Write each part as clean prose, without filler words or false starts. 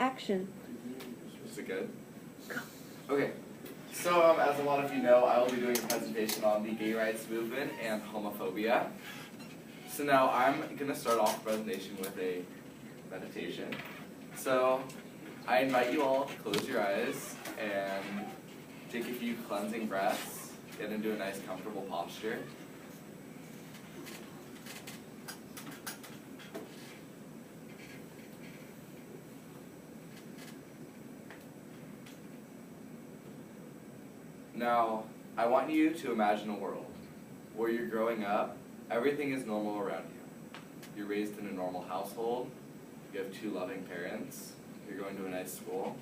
Action. Is it good? Okay. So, as a lot of you know, I will be doing a presentation on the gay rights movement and homophobia. So now I'm going to start off the presentation with a meditation. So, I invite you all to close your eyes and take a few cleansing breaths, get into a nice comfortable posture. Now, I want you to imagine a world where you're growing up, everything is normal around you. You're raised in a normal household, you have 2 loving parents, you're going to a nice school,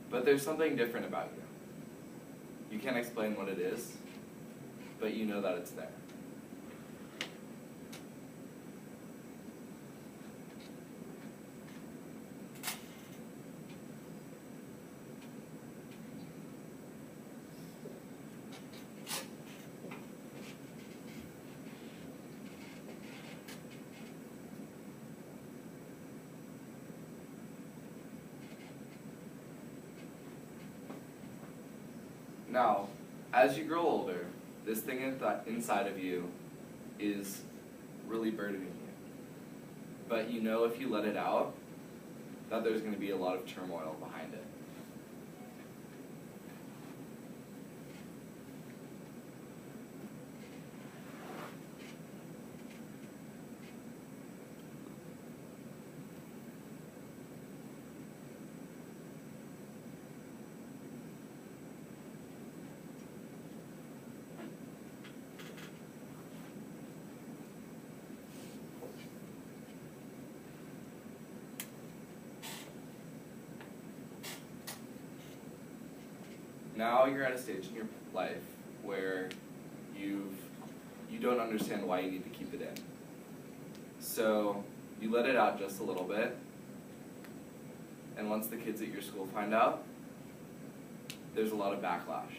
but there's something different about you. You can't explain what it is, but you know that it's there. Now, as you grow older, this thing inside of you is really burdening you. But you know if you let it out, that there's going to be a lot of turmoil behind it. Now you're at a stage in your life where you don't understand why you need to keep it in. So you let it out just a little bit, and once the kids at your school find out, there's a lot of backlash.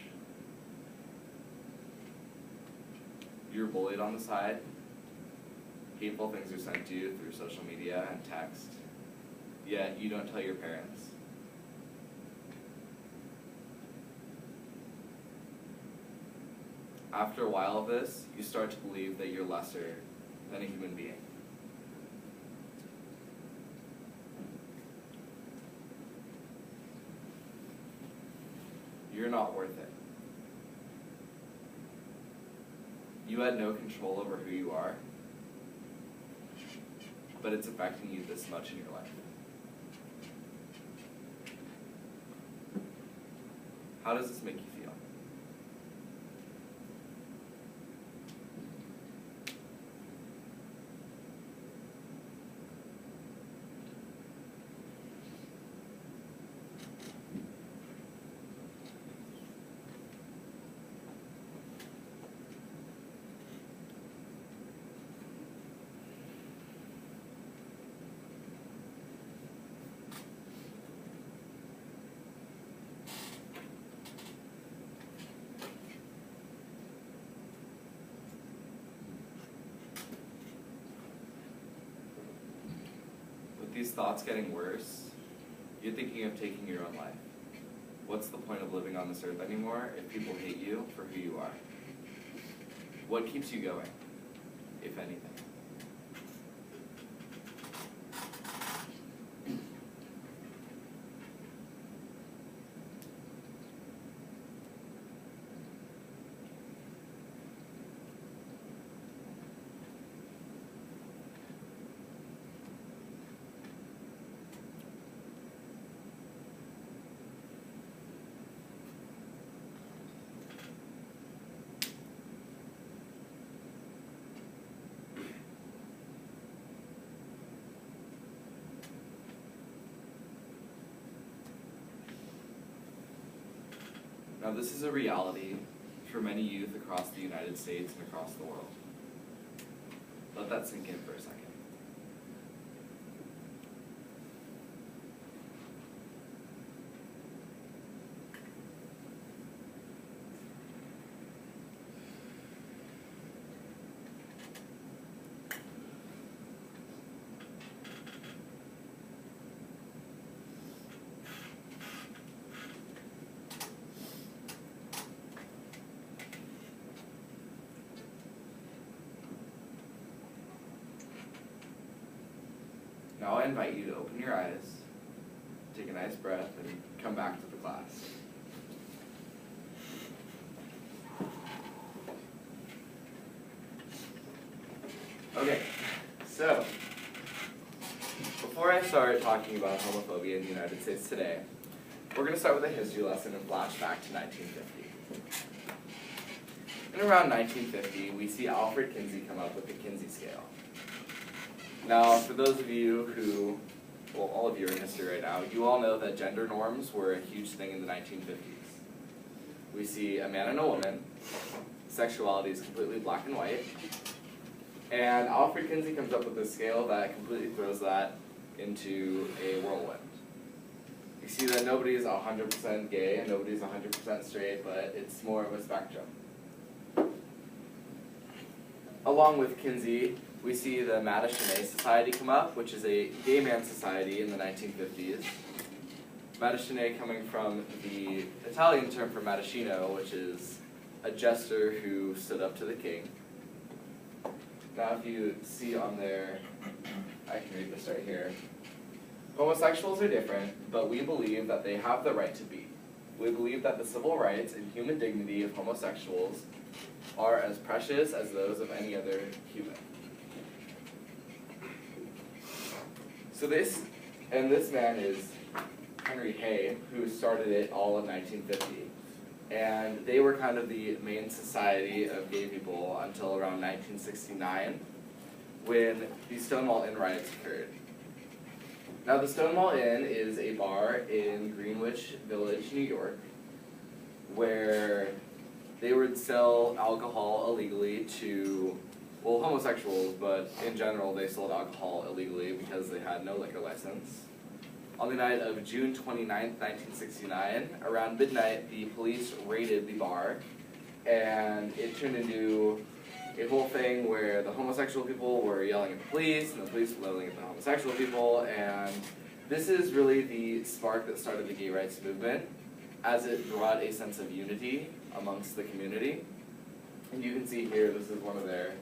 You're bullied on the side, hateful things are sent to you through social media and text, yet you don't tell your parents. After a while of this, you start to believe that you're lesser than a human being. You're not worth it. You had no control over who you are, but it's affecting you this much in your life. How does this make you feel? These thoughts getting worse, you're thinking of taking your own life. What's the point of living on this earth anymore if people hate you for who you are? What keeps you going, if anything? Now, this is a reality for many youth across the United States and across the world. Let that sink in for a second. Now I invite you to open your eyes, take a nice breath, and come back to the class. Okay, so before I start talking about homophobia in the United States today, we're going to start with a history lesson and flash back to 1950. In around 1950, we see Alfred Kinsey come up with the Kinsey scale. Now, for those of you who, well, all of you are in history right now, you all know that gender norms were a huge thing in the 1950s. We see a man and a woman, sexuality is completely black and white, and Alfred Kinsey comes up with a scale that completely throws that into a whirlwind. You see that nobody is 100% gay and nobody is 100% straight, but it's more of a spectrum. Along with Kinsey, we see the Mattachine Society come up, which is a gay man society in the 1950s. Mattachine coming from the Italian term for Mattachino, which is a jester who stood up to the king. Now if you see on there, I can read this right here. Homosexuals are different, but we believe that they have the right to be. We believe that the civil rights and human dignity of homosexuals are as precious as those of any other human. So this man is Henry Hay, who started it all in 1950. And they were kind of the main society of gay people until around 1969, when the Stonewall Inn riots occurred. Now the Stonewall Inn is a bar in Greenwich Village, New York, where they would sell alcohol illegally to, well, homosexuals, but in general they sold alcohol illegally because they had no liquor license. On the night of June 29th, 1969, around midnight, the police raided the bar, and it turned into a whole thing where the homosexual people were yelling at the police, and the police were yelling at the homosexual people, and this is really the spark that started the gay rights movement, as it brought a sense of unity amongst the community. And you can see here, this is one of their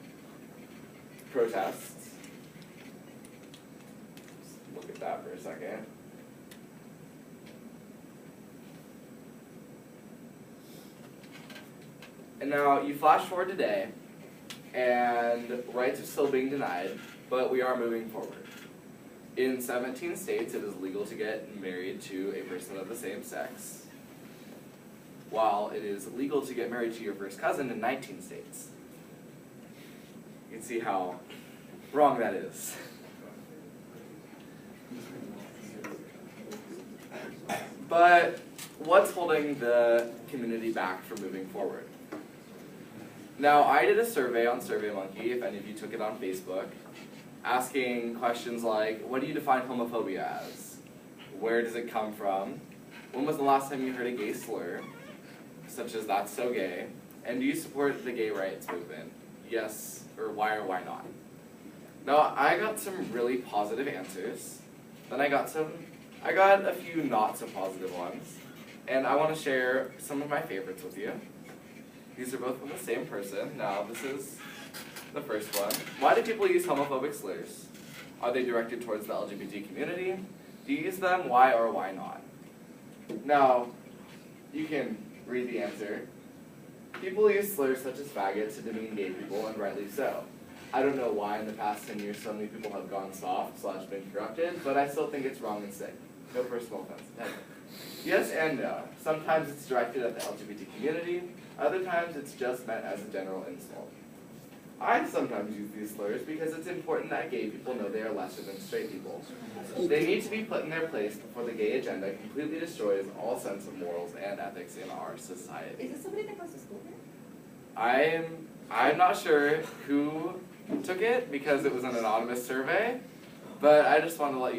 protests. Just look at that for a second. And now you flash forward today, and rights are still being denied, but we are moving forward. In 17 states, it is legal to get married to a person of the same sex, while it is legal to get married to your first cousin in 19 states. You can see how wrong that is. But what's holding the community back from moving forward? Now, I did a survey on SurveyMonkey, if any of you took it on Facebook, asking questions like, what do you define homophobia as? Where does it come from? When was the last time you heard a gay slur, such as that's so gay? And do you support the gay rights movement? Yes, or why not? Now, I got some really positive answers. Then I got a few not so positive ones. And I want to share some of my favorites with you. These are both from the same person. Now, this is the first one. Why do people use homophobic slurs? Are they directed towards the LGBT community? Do you use them? Why or why not? Now, you can read the answer. People use slurs such as faggot to demean gay people, and rightly so. I don't know why in the past 10 years so many people have gone soft / been corrupted, but I still think it's wrong and sick. No personal offense. Yes and no. Sometimes it's directed at the LGBT community. Other times it's just meant as a general insult. I sometimes use these slurs because it's important that gay people know they are lesser than straight people. They need to be put in their place before the gay agenda completely destroys all sense of morals and ethics in our society. Is this somebody that goes to school here? I'm not sure who took it because it was an anonymous survey, but I just want to let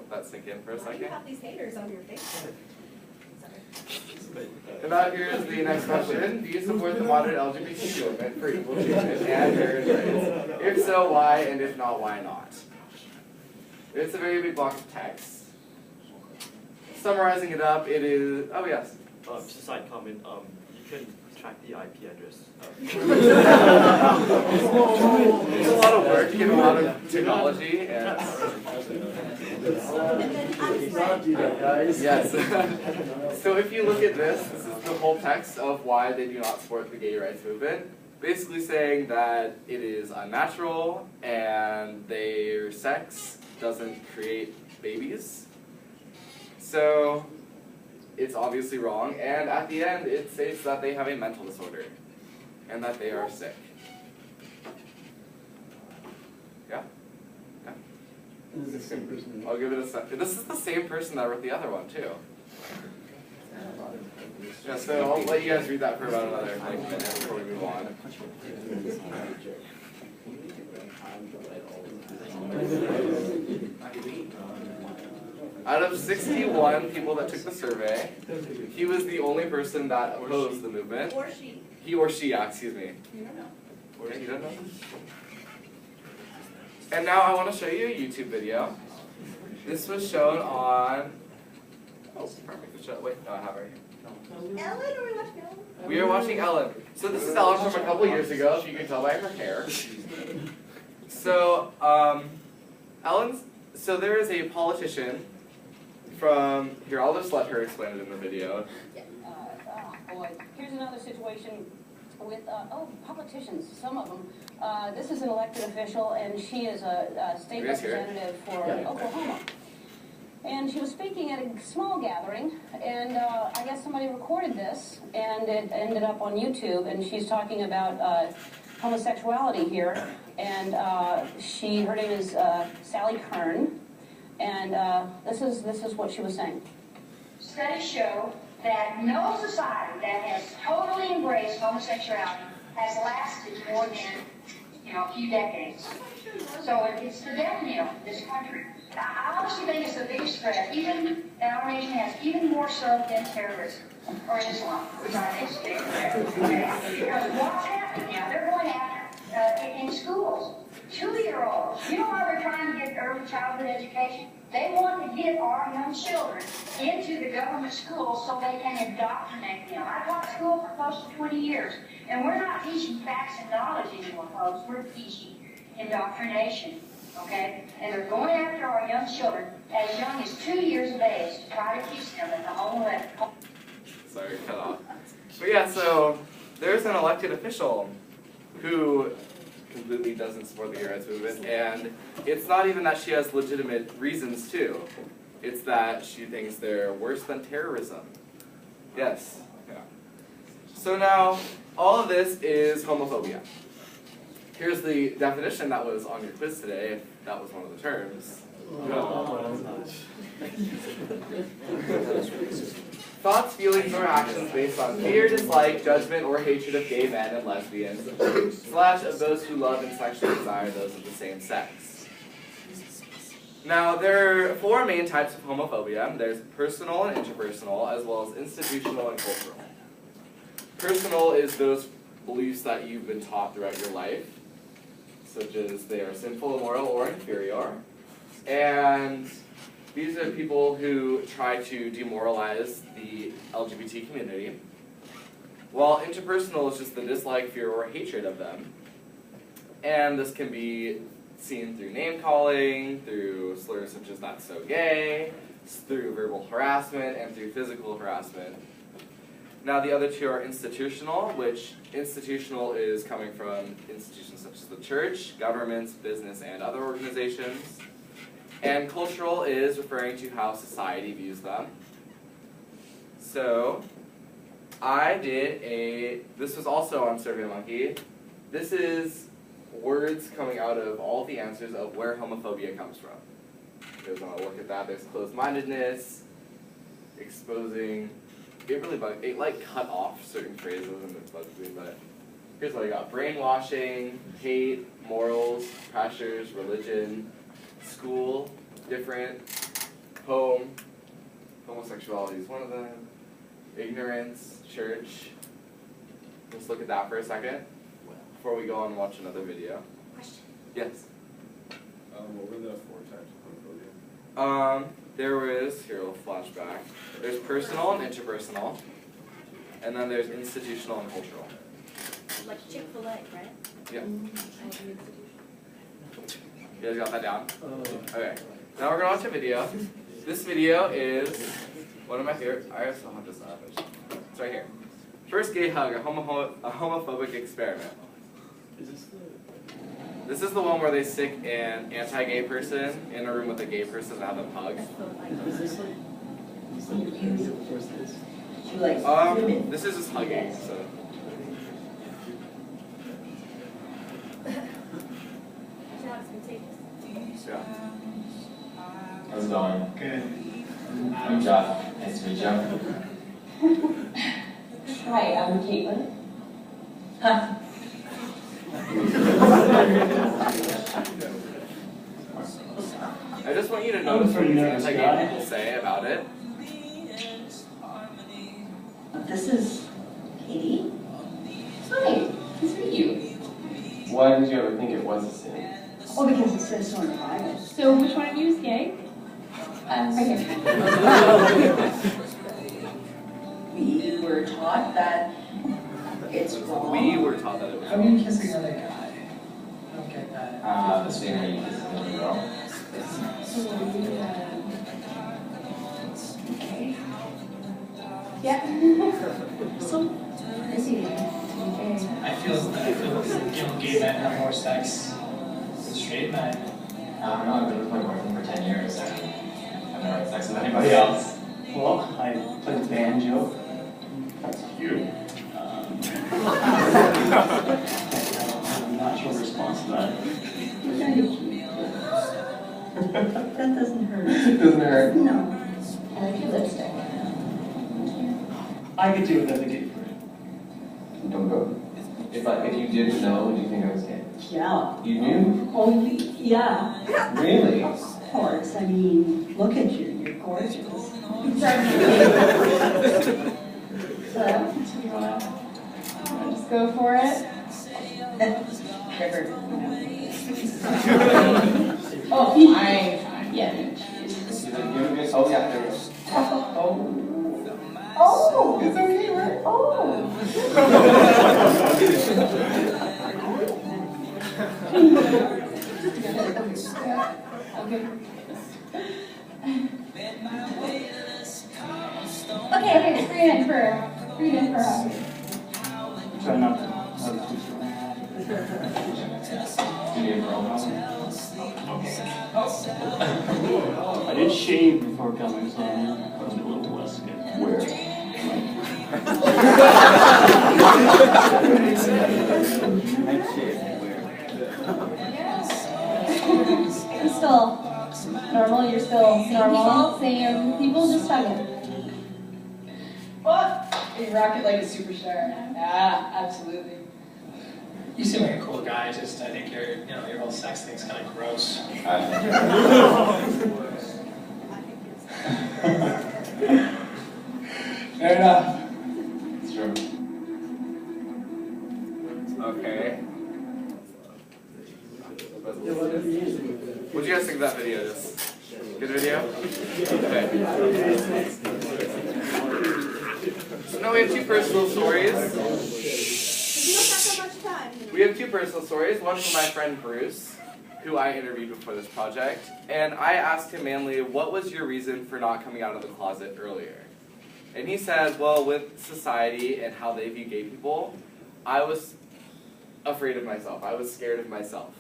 that sink in for a second. Why do you have these haters on your Facebook? And now here's the next question. Do you support the modern LGBT movement for equal treatment and marriage rights? If so, why? And if not, why not? It's a very big block of text. Summarizing it up, it is... Oh, yes. Just a side comment. You can track the IP address. It's a lot of work, given a lot of technology, and... Not do that, guys. Yes. So if you look at this is the whole text of why they do not support the gay rights movement. Basically saying that it is unnatural and their sex doesn't create babies. So it's obviously wrong, and at the end it states that they have a mental disorder and that they are sick. Yeah? Yeah. This is the same person. I'll give it a second. This is the same person that wrote the other one too. Yeah, so I'll let you guys read that for about another minute before we move on. Out of 61 people that took the survey, he was the only person that opposed the movement. Or she. He or she, yeah, excuse me. You don't know. Yeah, you don't know? And now I want to show you a YouTube video. This was shown on... Oh, perfect. Wait, no, I have it right here. Ellen, are we watching Ellen? We are watching Ellen. So this is Ellen from a couple years ago, if you can tell by her hair. So, so there is a politician from, here, I'll just let her explain it in the video. Boy, here's another situation with, politicians, some of them. This is an elected official, and she is a state representative for Oklahoma. And she was speaking at a small gathering, and I guess somebody recorded this, and it ended up on YouTube, and she's talking about homosexuality here, and her name is Sally Kern, and this is what she was saying. Studies show that no society that has totally embraced homosexuality has lasted more than, a few decades. So it's the death knell in this country. I honestly think it's the biggest threat, even that our nation has, even more so than terrorism or Islam, which I think is a big threat. Because what's happening now? They're going after in schools 2-year-olds. You know why they're trying to get early childhood education? They want to get our young children into the government schools so they can indoctrinate them. I taught school for close to 20 years, and we're not teaching facts and knowledge anymore, folks. We're teaching indoctrination, okay? And they're going after our young children as young as 2 years of age to try to teach them that the homo. Sorry, cut off. But yeah, so there's an elected official who completely doesn't support the gay rights movement, and it's not even that she has legitimate reasons to. It's that she thinks they're worse than terrorism. Yes. Yeah. So now, all of this is homophobia. Here's the definition that was on your quiz today, if that was one of the terms. Thoughts, feelings, or actions based on fear, dislike, judgment, or hatred of gay men and lesbians, / of those who love and sexually desire those of the same sex. Now, there are 4 main types of homophobia. There's personal and interpersonal, as well as institutional and cultural. Personal is those beliefs that you've been taught throughout your life, such as they are sinful, immoral, or inferior. And these are people who try to demoralize the LGBT community, while interpersonal is just the dislike, fear, or hatred of them. And this can be seen through name-calling, through slurs such as "that's so gay," through verbal harassment, and through physical harassment. Now the other 2 are institutional, which institutional is coming from institutions such as the church, governments, business, and other organizations. And cultural is referring to how society views them. So, this was also on SurveyMonkey. This is words coming out of all the answers of where homophobia comes from. If you guys want to look at that, there's closed-mindedness, exposing, it like cut off certain phrases and it bugs me, but here's what I got. Brainwashing, hate, morals, pressures, religion, school, different, home, homosexuality is one of them, ignorance, church. Let's look at that for a second before we go on and watch another video. Question. Yes? What were the 4 types of homophobia? There was, here we'll flash back, there's personal and interpersonal, and then there's institutional and cultural. Like Chick-fil-A, right? Yeah. You guys got that down? Okay. Now we're gonna watch a video. This video is one of my favorite. I still have this up. It's right here. First gay hug, a homophobic experiment. This is the one where they stick an anti-gay person in a room with a gay person and have them hug. This is just hugging. So. Yeah. How's it going? Good. I'm Jeff. Nice to meet you. Hi, I'm Caitlin. I just want you to notice what these anti-gay people say about it. This is Katie. Hi, nice to meet you. Why did you ever think it was a sin? Oh, because it says so in the Bible. So which one of you is gay? Right here. We were taught that it's wrong. We were taught that it was How are you kissing another guy? I don't get that. The same way you kissed another girl. Okay. Yeah. So, is he? I feel gay men have more sex than straight men. I don't know, I've been with my boyfriend for 10 years and I've never had sex with anybody else. Well, I played banjo. You? I'm not sure the response to that. That doesn't hurt. It doesn't hurt. No. I like your lipstick. I could do it as a gay friend. Don't go. If you didn't know, would you think I was gay? Yeah. You knew? Oh, yeah. Really? Of course. I mean, look at you. You're gorgeous. So, you wanna just go for it? Oh, fine. Yeah. Oh, yeah, there we go. Oh. It's okay, right? Oh. Okay, bring it in for a hug. Try not to have too strong. Do you need a girl hug? I did shave before coming, so I'm a little less good. Where? I shaved where? You're still normal, you're still normal. Same people, just hugging. What? You rock it like a superstar. Yeah, absolutely. You seem like a cool guy, just I think your whole sex thing's kind of gross. Fair enough. It's true. Okay. What do you guys think of that video? Just good video? Okay. So now we have two personal stories. You don't have so much time. We have two personal stories. One from my friend Bruce, who I interviewed before this project. And I asked him mainly, what was your reason for not coming out of the closet earlier? And he said, well, with society and how they view gay people, I was afraid of myself. I was scared of myself.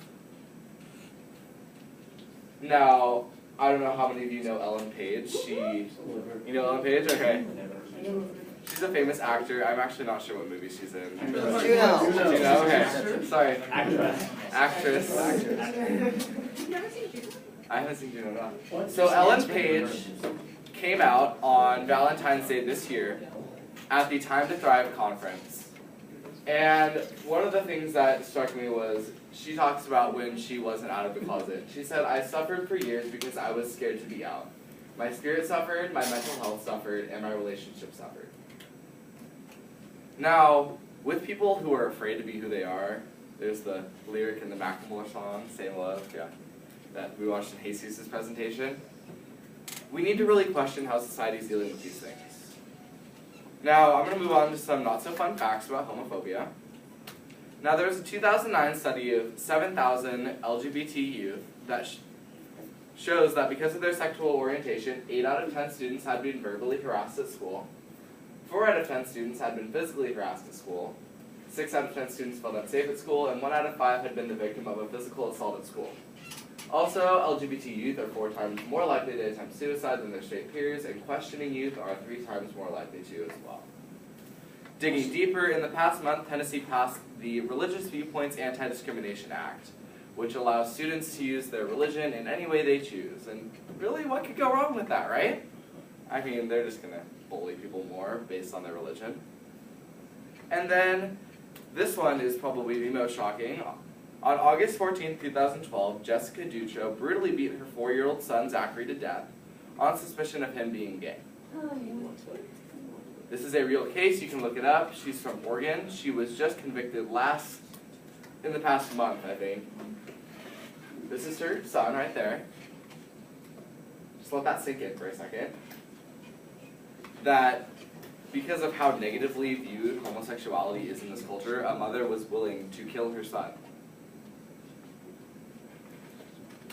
Now, I don't know how many of you know Ellen Page. You know Ellen Page? Okay. She's a famous actor. I'm actually not sure what movie she's in. Juno. Okay. Sorry. Actress. I haven't seen Juno, no. So Ellen Page came out on Valentine's Day this year at the Time to Thrive conference. And one of the things that struck me was she talks about when she wasn't out of the closet. She said, I suffered for years because I was scared to be out. My spirit suffered, my mental health suffered, and my relationship suffered. Now, with people who are afraid to be who they are, there's the lyric in the Macklemore song, Same Love, that we watched in Jesus' presentation. We need to really question how society's dealing with these things. Now, I'm going to move on to some not-so-fun facts about homophobia. Now, there was a 2009 study of 7,000 LGBT youth that shows that because of their sexual orientation, 8 out of 10 students had been verbally harassed at school, 4 out of 10 students had been physically harassed at school, 6 out of 10 students felt unsafe at school, and 1 out of 5 had been the victim of a physical assault at school. Also, LGBT youth are 4 times more likely to attempt suicide than their straight peers, and questioning youth are 3 times more likely to as well. Digging deeper, in the past month, Tennessee passed the Religious Viewpoints Anti-Discrimination Act, which allows students to use their religion in any way they choose. And really, what could go wrong with that, right? I mean, they're just going to bully people more based on their religion. And then, this one is probably the most shocking. On August 14, 2012, Jessica Dutro brutally beat her 4-year-old son, Zachary, to death on suspicion of him being gay. This is a real case, you can look it up. She's from Oregon. She was just convicted in the past month, I think. This is her son right there. Just let that sink in for a second. That because of how negatively viewed homosexuality is in this culture, a mother was willing to kill her son.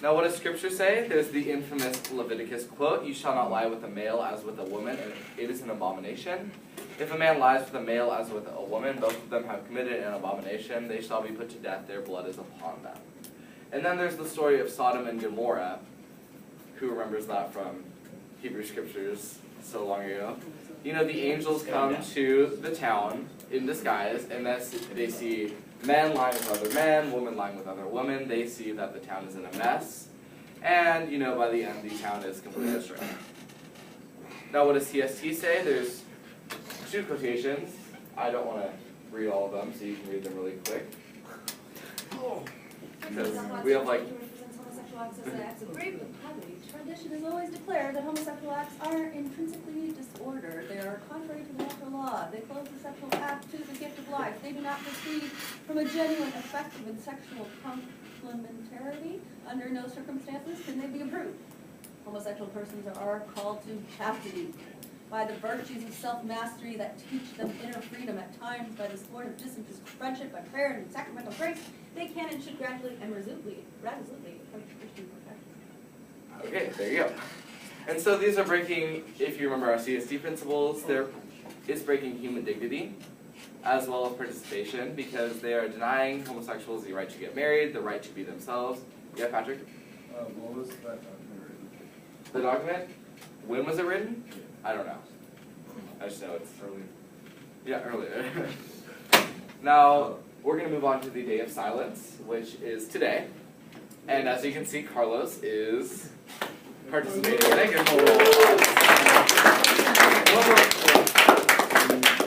Now, what does Scripture say? There's the infamous Leviticus quote, "You shall not lie with a male as with a woman, and it is an abomination. If a man lies with a male as with a woman, both of them have committed an abomination. They shall be put to death. Their blood is upon them." And then there's the story of Sodom and Gomorrah. Who remembers that from Hebrew Scriptures so long ago? You know, the angels come to the town in disguise, and they see men lying with other men, women lying with other women. They see that the town is in a mess. And, you know, by the end, the town is completely destroyed. Now, what does TST say? There's 2 quotations. I don't want to read all of them, so you can read them really quick. Because we have, like... Tradition has always declared that homosexual acts are intrinsically disorder. They are contrary to natural law. They close the sexual act to the gift of life. They do not proceed from a genuine, effective, and sexual complementarity. Under no circumstances can they be approved. Homosexual persons are called to chastity by the virtues of self-mastery that teach them inner freedom, at times by the sport of disinterested friendship, by prayer and sacramental grace. They can and should gradually and resolutely approach Christian perfection. Okay, there you go. And so these are breaking, if you remember our CSD principles, it's breaking human dignity, as well as participation, because they are denying homosexuals the right to get married, the right to be themselves. Yeah, Patrick? What was that document written? The document? When was it written? I don't know. I just know it's Early. Yeah, earlier. Now, we're going to move on to the Day of Silence, which is today. And as you can see, Carlos is participating in it.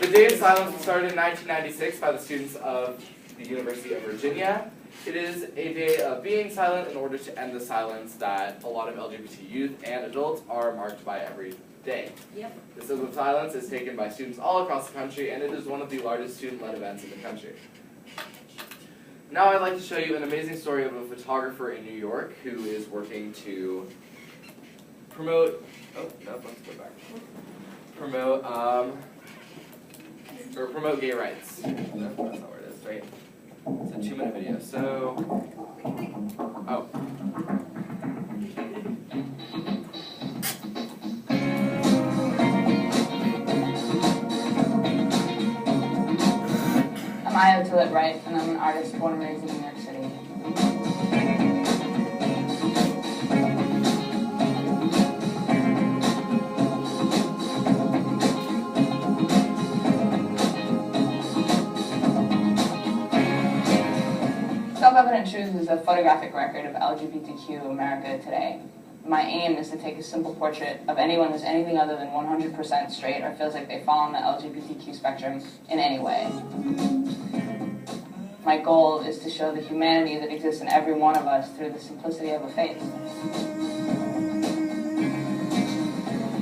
The Day of Silence was started in 1996 by the students of the University of Virginia. It is a day of being silent in order to end the silence that a lot of LGBT youth and adults are marked by every day. Yep. This day of silence is taken by students all across the country, and it is one of the largest student-led events in the country. Now I'd like to show you an amazing story of a photographer in New York who is working to promote, let's go back. Promote gay rights. That's not where it is, right? It's a 2-minute video, so, I'm Io Tillett Wright, and I'm an artist born and raised in New York City. Self-Evident Truth is a photographic record of LGBTQ America today. My aim is to take a simple portrait of anyone who's anything other than 100% straight or feels like they fall on the LGBTQ spectrum in any way. My goal is to show the humanity that exists in every one of us through the simplicity of a face.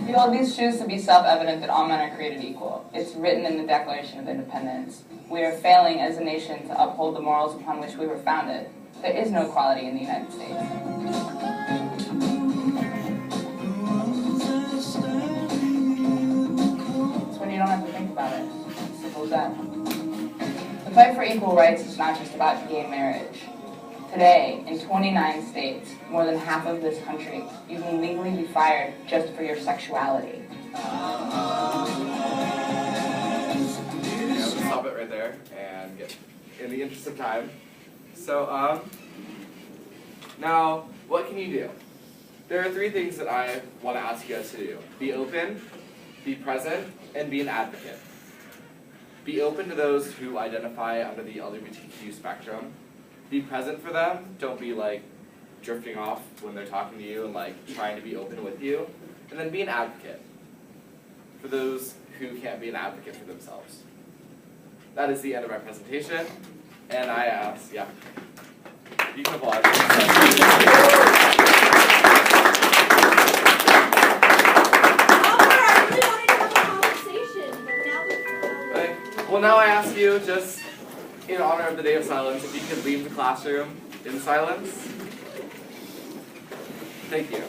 We hold these truths to be self-evident that all men are created equal. It's written in the Declaration of Independence. We are failing as a nation to uphold the morals upon which we were founded. There is no equality in the United States. So when you don't have to think about it, simple as that. The fight for equal rights is not just about gay marriage. Today, in 29 states, more than half of this country, you can legally be fired just for your sexuality. Stop it right there and get in the interest of time. So, now, what can you do? There are 3 things that I want to ask you guys to do. Be open, be present, and be an advocate. Be open to those who identify under the LGBTQ spectrum. Be present for them. Don't be like drifting off when they're talking to you and like trying to be open with you. And then be an advocate for those who can't be an advocate for themselves. That is the end of my presentation. And I ask, yeah, you can applaud. Well, now I ask you, just in honor of the Day of Silence, if you could leave the classroom in silence. Thank you.